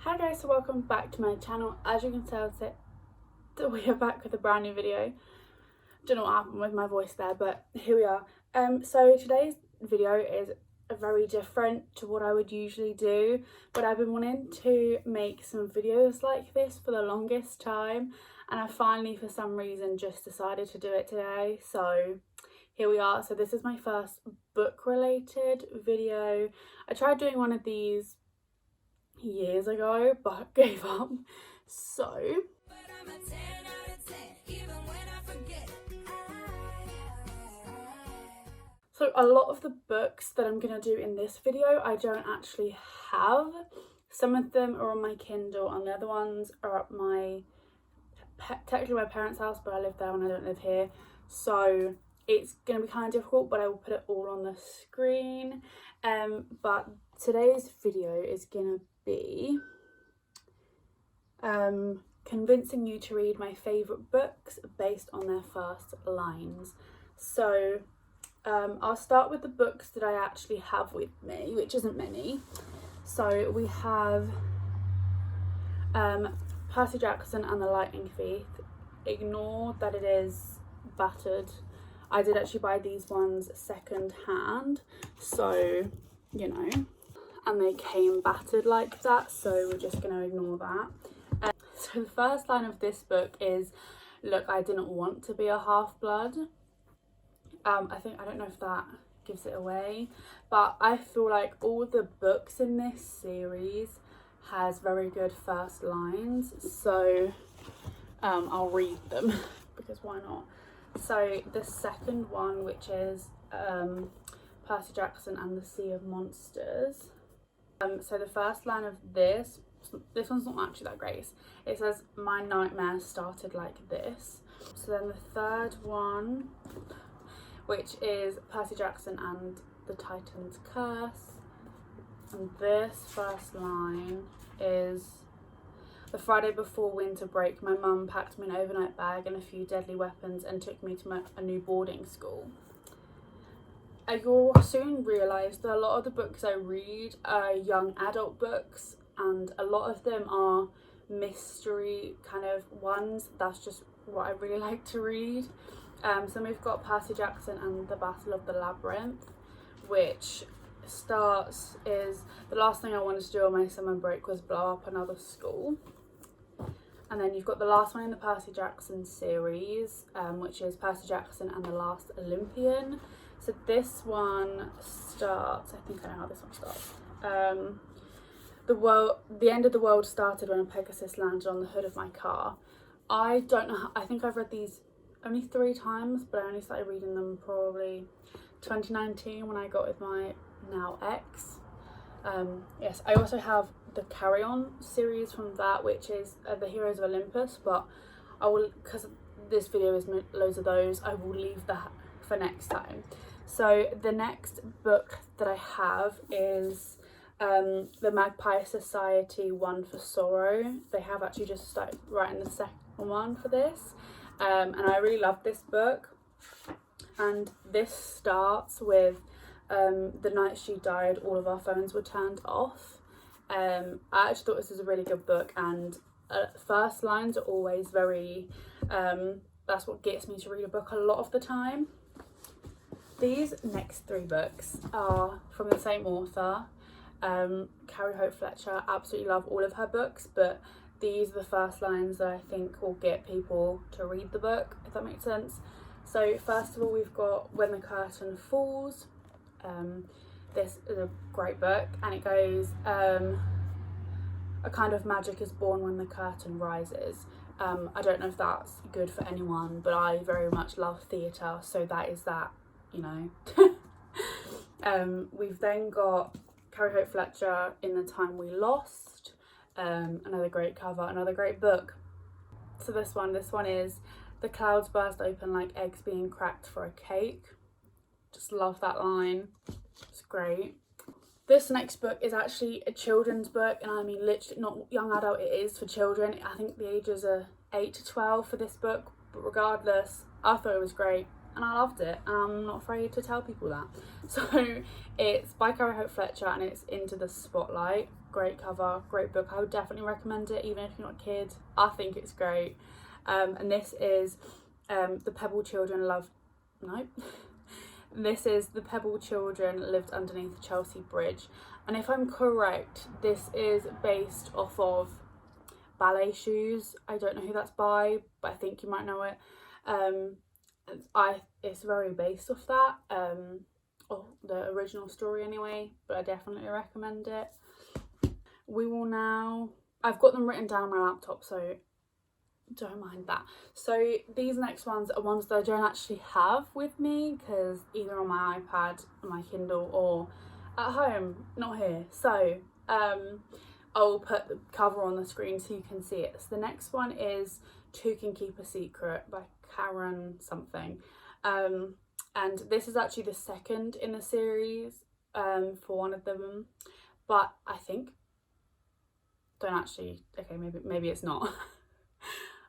Hi guys, so welcome back to my channel. As you can tell, we are back with a brand new video. Don't know what happened with my voice there, but here we are. So today's video is very different to what I would usually do, but I've been wanting to make some videos like this for the longest time, and I finally for some reason just decided to do it today. So here we are. So this is my first book related video. I tried doing one of these years ago but gave up. So a lot of the books that I'm gonna do in this video I don't actually have. Some of them are on my Kindle and the other ones are at technically my parents' house, but I live there and I don't live here, so it's gonna be kind of difficult, but I will put it all on the screen. But today's video is gonna be convincing you to read my favourite books based on their first lines. So I'll start with the books that I actually have with me, which isn't many. So we have Percy Jackson and the Lightning Thief. Ignore that it is battered. I did actually buy these ones second hand, so you know, and they came battered like that, so we're just going to ignore that. So the first line of this book is, "Look, I didn't want to be a half-blood." I don't know if that gives it away, but I feel like all the books in this series has very good first lines, so I'll read them because why not. So the second one, which is Percy Jackson and the Sea of Monsters. So the first line of this one's not actually that great. It says, "My nightmare started like this." So then the third one, which is Percy Jackson and the Titan's Curse. And this first line is, "The Friday before winter break, my mum packed me an overnight bag and a few deadly weapons and took me to a new boarding school." You'll soon realise that a lot of the books I read are young adult books, and a lot of them are mystery kind of ones. That's just what I really like to read. So we've got Percy Jackson and the Battle of the Labyrinth, which is the last thing I wanted to do on my summer break was blow up another school. And then you've got the last one in the Percy Jackson series, which is Percy Jackson and the Last Olympian. So this one starts, I think I know how this one starts. The end of the world started when a Pegasus landed on the hood of my car. I don't know, I think I've read these only 3 times, but I only started reading them probably 2019 when I got with my now ex. Yes, I also have the Carrie series from that, which is the Heroes of Olympus, but I will, because this video is loads of those, I will leave that for next time. So the next book that I have is the Magpie Society One for Sorrow. They have actually just started writing the second one for this, and I really love this book. And this starts with the night she died, all of our phones were turned off. I actually thought this was a really good book, and first lines are always very, that's what gets me to read a book a lot of the time. These next 3 books are from the same author, Carrie Fletcher. Absolutely love all of her books, but these are the first lines that I think will get people to read the book, if that makes sense. So first of all, we've got When the Curtain Falls. This is a great book, and it goes, "A kind of magic is born when the curtain rises." I don't know if that's good for anyone, but I very much love theatre, so that is that, you know. We've then got Carrie Fletcher in The Time We Lost. Another great cover, another great book. So this one is "The clouds burst open like eggs being cracked for a cake." Just love that line, it's great. This next book is actually a children's book, and I mean literally not young adult, it is for children. I think the ages are 8 to 12 for this book, but regardless, I thought it was great and I loved it, and I'm not afraid to tell people that. So it's by Carrie Fletcher and it's Into the Spotlight. great cover, great book. I would definitely recommend it even if you're not a kid. I think it's great. And this is The Pebble Children This is The Pebble Children Lived Underneath the Chelsea Bridge. And if I'm correct, this is based off of Ballet Shoes. I don't know who that's by, but I think you might know it. It's very based off that, or the original story anyway, but I definitely recommend it. We will now, I've got them written down on my laptop, so don't mind that. So these next ones are ones that I don't actually have with me, because either on my iPad, my Kindle, or at home, not here. So I'll put the cover on the screen so you can see it. So the next one is Two Can Keep a Secret by Karen something. And this is actually the second in the series for one of them, but I think, maybe it's not.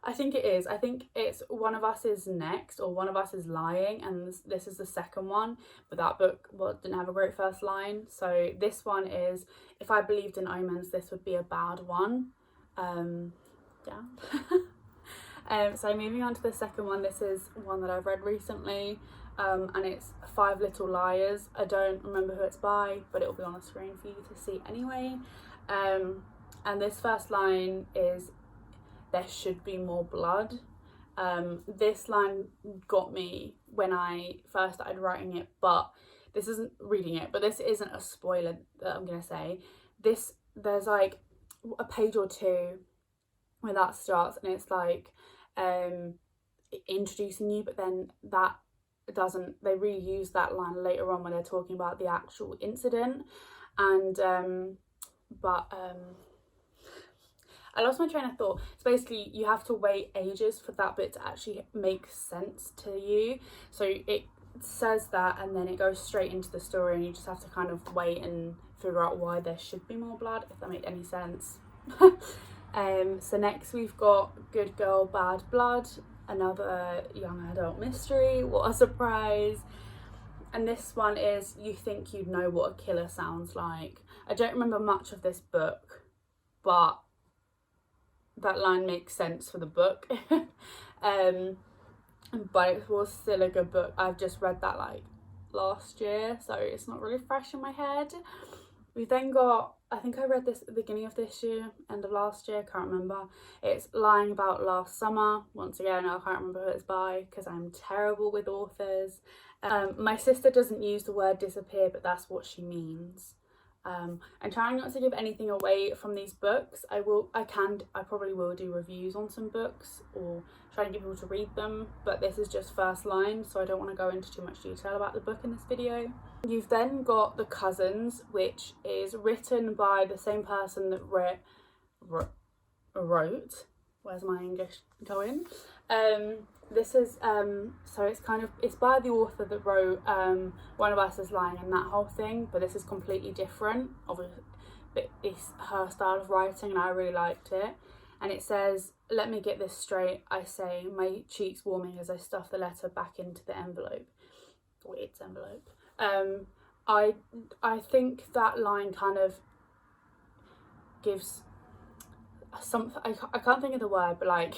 I think it is. I think it's One of Us Is Next, or One of Us Is Lying, and this is the second one, but that book didn't have a great first line. So this one is, if I believed in omens, this would be a bad one. Yeah. So moving on to the second one, this is one that I've read recently, and it's Five Little Liars. I don't remember who it's by, but it'll be on the screen for you to see anyway. And this first line is, there should be more blood. This line got me when I first started writing it, but this isn't reading it, but this isn't a spoiler that I'm gonna say. There's like a page or two where that starts, and it's like introducing you, but then that doesn't, they reuse that line later on when they're talking about the actual incident. And I lost my train of thought. So basically you have to wait ages for that bit to actually make sense to you. So it says that, and then it goes straight into the story, and you just have to kind of wait and figure out why there should be more blood, if that made any sense. So next we've got Good Girl, Bad Blood, another young adult mystery. What a surprise. And this one is You Think You'd Know What a Killer Sounds Like. I don't remember much of this book, but that line makes sense for the book. But it was still a good book. I've just read that like last year, so it's not really fresh in my head. We then got, I think I read this at the beginning of this year, end of last year, can't remember. It's Lying About Last Summer. Once again, I can't remember who it's by because I'm terrible with authors. My sister doesn't use the word disappear, but that's what she means. I'm trying not to give anything away from these books. I probably will do reviews on some books or try and get people to read them, but this is just first line, so I don't want to go into too much detail about the book in this video. You've then got The Cousins, which is written by the same person that wrote, where's my English going? This is, so it's by the author that wrote One of Us Is Lying and that whole thing, but this is completely different, obviously, but it's her style of writing and I really liked it. And it says, let me get this straight, I say, my cheeks warming as I stuff the letter back into the envelope, or its envelope. I think that line kind of gives something, I can't think of the word, but like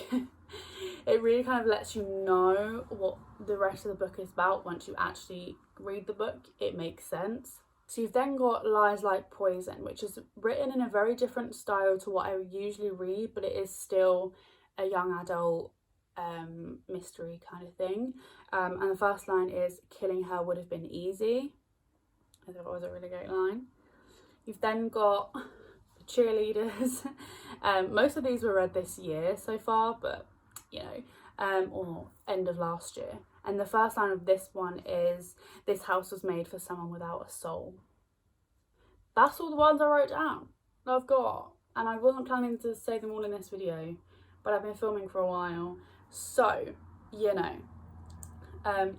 it really kind of lets you know what the rest of the book is about. Once you actually read the book, it makes sense. So you've then got Lies Like Poison, which is written in a very different style to what I usually read, but it is still a young adult mystery kind of thing. And the first line is, killing her would have been easy. I thought it was a really great line. You've then got The Cheerleaders. Most of these were read this year so far, but you know, or end of last year. And the first line of this one is, this house was made for someone without a soul. That's all the ones I wrote down that I've got. And I wasn't planning to say them all in this video, but I've been filming for a while. So, you know,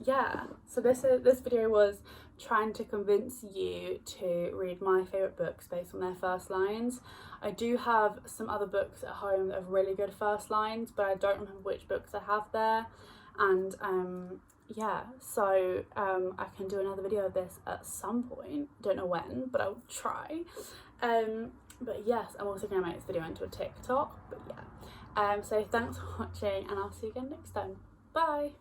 yeah. So this video was trying to convince you to read my favourite books based on their first lines. I do have some other books at home that have really good first lines, but I don't remember which books I have there. And yeah, so I can do another video of this at some point. Don't know when, but I'll try. But yes, I'm also going to make this video into a TikTok, but yeah. So thanks for watching, and I'll see you again next time. Bye!